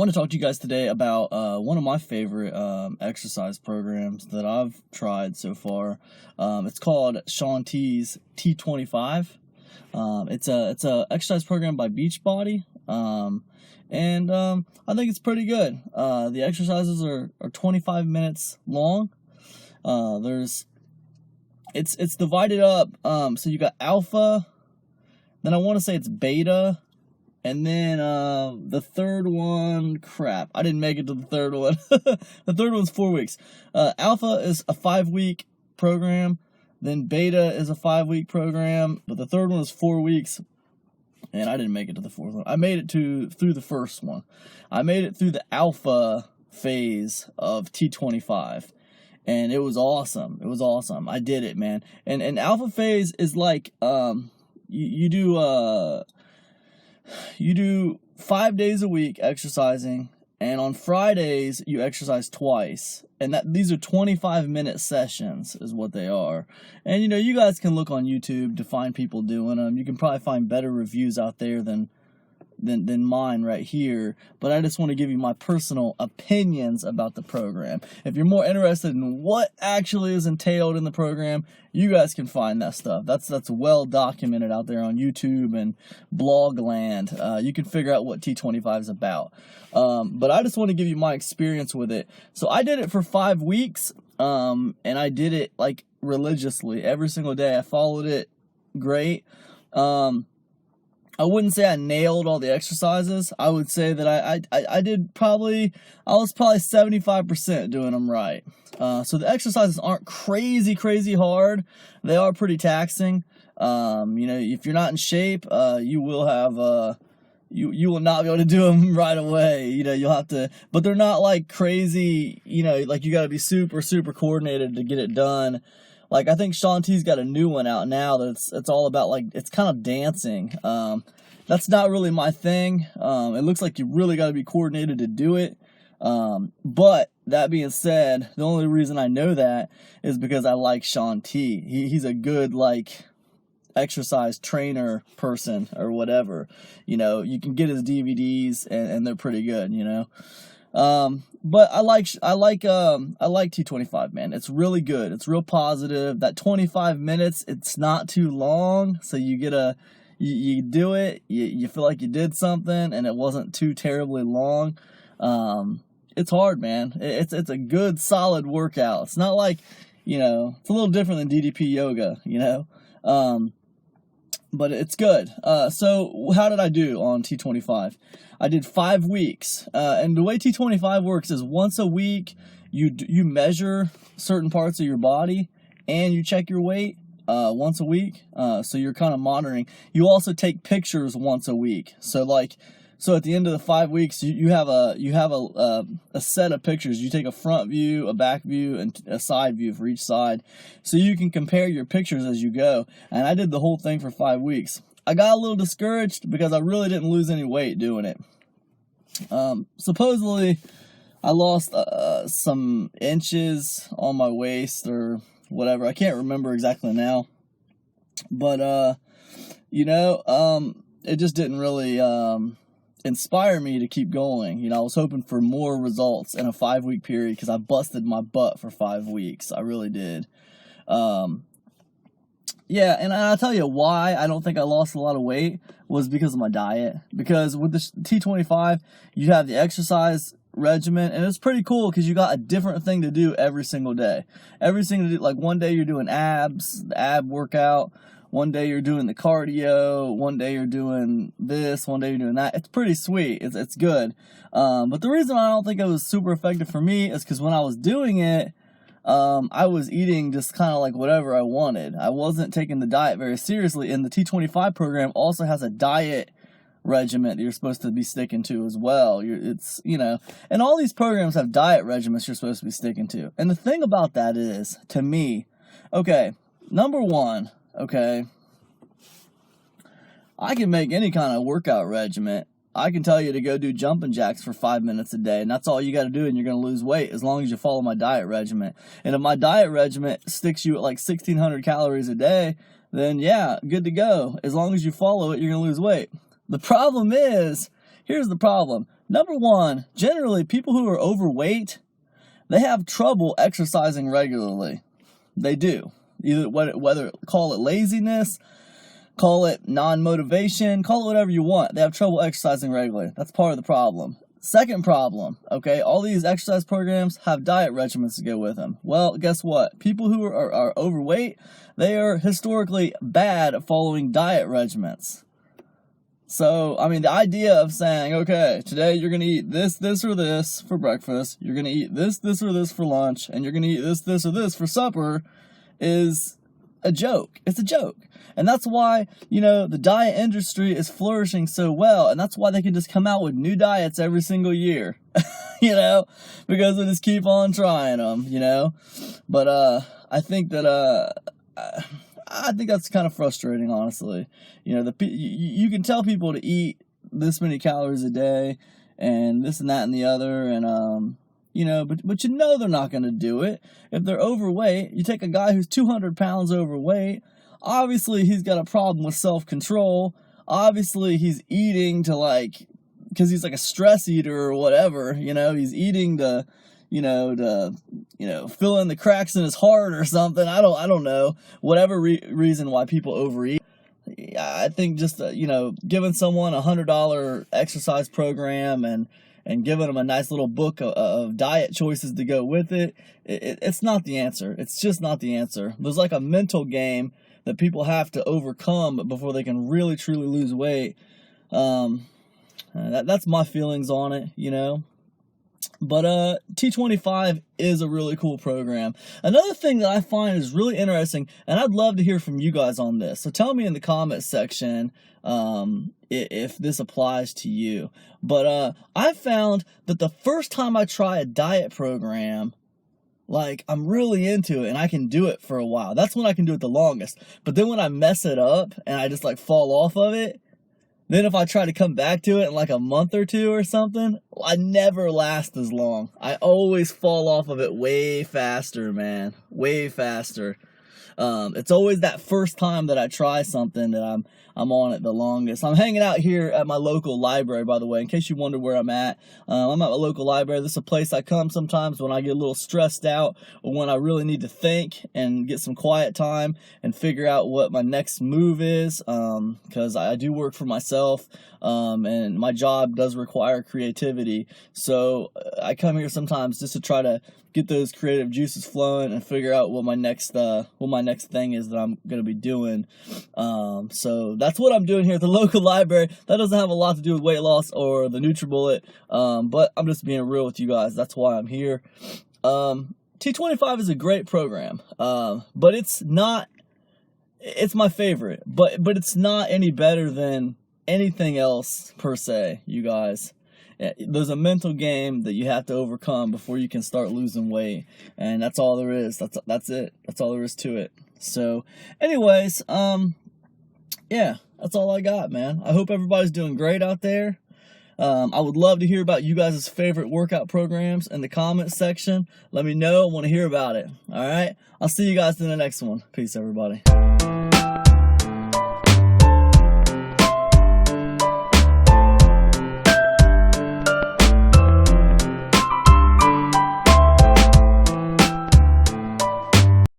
I want to talk to you guys today about one of my favorite exercise programs that I've tried so far. It's called Shaun T's T25. It's a exercise program by Beachbody, and I think it's pretty good. The exercises are 25 minutes long. It's divided up. So you got alpha, then I want to say it's beta. And then the third one, crap, I didn't make it to the third one. The third one's 4 weeks. Alpha is a 5-week program. Then beta is a 5-week program. But the third one is 4 weeks. And I didn't make it to the fourth one. I made it through the first one. I made it through the alpha phase of T25. And it was awesome. It was awesome. I did it, man. And alpha phase is like you do 5 days a week exercising, and on Fridays you exercise twice. And these are 25-minute sessions is what they are. And you guys can look on YouTube to find people doing them. You can probably find better reviews out there than mine right here, but I just want to give you my personal opinions about the program. If you're more interested in what actually is entailed in the program, you guys can find that stuff. That's well documented out there on YouTube and Blogland. You can figure out what T25 is about. But I just want to give you my experience with it. So I did it for 5 weeks, and I did it like religiously every single day. I followed it great. I wouldn't say I nailed all the exercises. I would say that I was probably 75% doing them right. So the exercises aren't crazy hard. They are pretty taxing. If you're not in shape, you will have you will not be able to do them right away. You'll have to, but they're not like crazy. Like you got to be super coordinated to get it done. Like, I think Shaun T's got a new one out now that's all about, like, it's kind of dancing. That's not really my thing. It looks like you really got to be coordinated to do it. But that being said, the only reason I know that is because I like Shaun T. He's a good, like, exercise trainer person or whatever. You can get his DVDs and they're pretty good, But I like T25, man. It's really good. It's real positive. That 25 minutes, it's not too long, so you do it, you feel like you did something, and it wasn't too terribly long. It's hard, man. It's a good, solid workout. It's not like, it's a little different than DDP yoga, but it's good. So how did I do on T25? I did 5 weeks, and the way T25 works is once a week you measure certain parts of your body and you check your weight once a week. So you're kind of monitoring. You also take pictures once a week. So at the end of the 5 weeks, you have a set of pictures. You take a front view, a back view, and a side view for each side, so you can compare your pictures as you go. And I did the whole thing for 5 weeks. I got a little discouraged because I really didn't lose any weight doing it. Supposedly, I lost some inches on my waist or whatever. I can't remember exactly now, but it just didn't really inspire me to keep going. I was hoping for more results in a 5-week period because I busted my butt for 5 weeks. I really did. Yeah, and I'll tell you why I don't think I lost a lot of weight was because of my diet. Because with the T25, you have the exercise regimen, and it's pretty cool because you got a different thing to do every single day. Like one day you're doing abs, the ab workout. One day you're doing the cardio. One day you're doing this. One day you're doing that. It's pretty sweet. It's good. But the reason I don't think it was super effective for me is because when I was doing it, I was eating just kind of like whatever I wanted. I wasn't taking the diet very seriously, and the T25 program also has a diet regimen that you're supposed to be sticking to as well. And all these programs have diet regimens you're supposed to be sticking to. And the thing about that is, to me, okay, number one, okay, I can make any kind of workout regimen. I can tell you to go do jumping jacks for 5 minutes a day, and that's all you got to do, and you're going to lose weight as long as you follow my diet regimen. And if my diet regimen sticks you at like 1,600 calories a day, then yeah, good to go. As long as you follow it, you're going to lose weight. The problem is, here's the problem. Number one, generally people who are overweight, they have trouble exercising regularly. They do. Either whether call it laziness, call it non-motivation, call it whatever you want. They have trouble exercising regularly. That's part of the problem. Second problem, okay, all these exercise programs have diet regimens to go with them. Well, guess what? People who are overweight, they are historically bad at following diet regimens. So, I mean, the idea of saying, okay, today you're going to eat this, this, or this for breakfast, you're going to eat this, this, or this for lunch, and you're going to eat this, this, or this for supper is a joke. It's a joke. And that's why, the diet industry is flourishing so well, and that's why they can just come out with new diets every single year, because they just keep on trying them, But I think that I think that's kind of frustrating, honestly. You can tell people to eat this many calories a day and this and that and the other, and but they're not going to do it. If they're overweight, you take a guy who's 200 pounds overweight, obviously he's got a problem with self-control. Obviously he's eating because he's like a stress eater or whatever, he's eating to fill in the cracks in his heart or something. I don't know. Whatever reason why people overeat. I think just, giving someone $100 exercise program and giving them a nice little book of diet choices to go with it, it's not the answer. It's just not the answer. There's like a mental game that people have to overcome before they can really, truly lose weight. That's my feelings on it, But T25 is a really cool program. Another thing that I find is really interesting, and I'd love to hear from you guys on this. So tell me in the comment section if this applies to you. But I found that the first time I try a diet program, I'm really into it and I can do it for a while. That's when I can do it the longest. But then when I mess it up and I just fall off of it, then if I try to come back to it in a month or two or something, I never last as long. I always fall off of it way faster, man. Way faster. It's always that first time that I try something that I'm on it the longest. I'm hanging out here at my local library, by the way, in case you wonder where I'm at. I'm at my local library. This is a place I come sometimes when I get a little stressed out or when I really need to think and get some quiet time and figure out what my next move is, because I do work for myself, and my job does require creativity. So I come here sometimes just to try to get those creative juices flowing and figure out what my next thing is that I'm going to be doing. So that's what I'm doing here at the local library. That doesn't have a lot to do with weight loss or the NutriBullet, but I'm just being real with you guys. That's why I'm here. T25 is a great program, but it's my favorite, but it's not any better than anything else per se, you guys. There's a mental game that you have to overcome before you can start losing weight, and that's all there is. That's it. That's all there is to it. So, anyways, yeah, that's all I got, man. I hope everybody's doing great out there. I would love to hear about you guys' favorite workout programs in the comments section. Let me know. I want to hear about it. All right? I'll see you guys in the next one. Peace, everybody.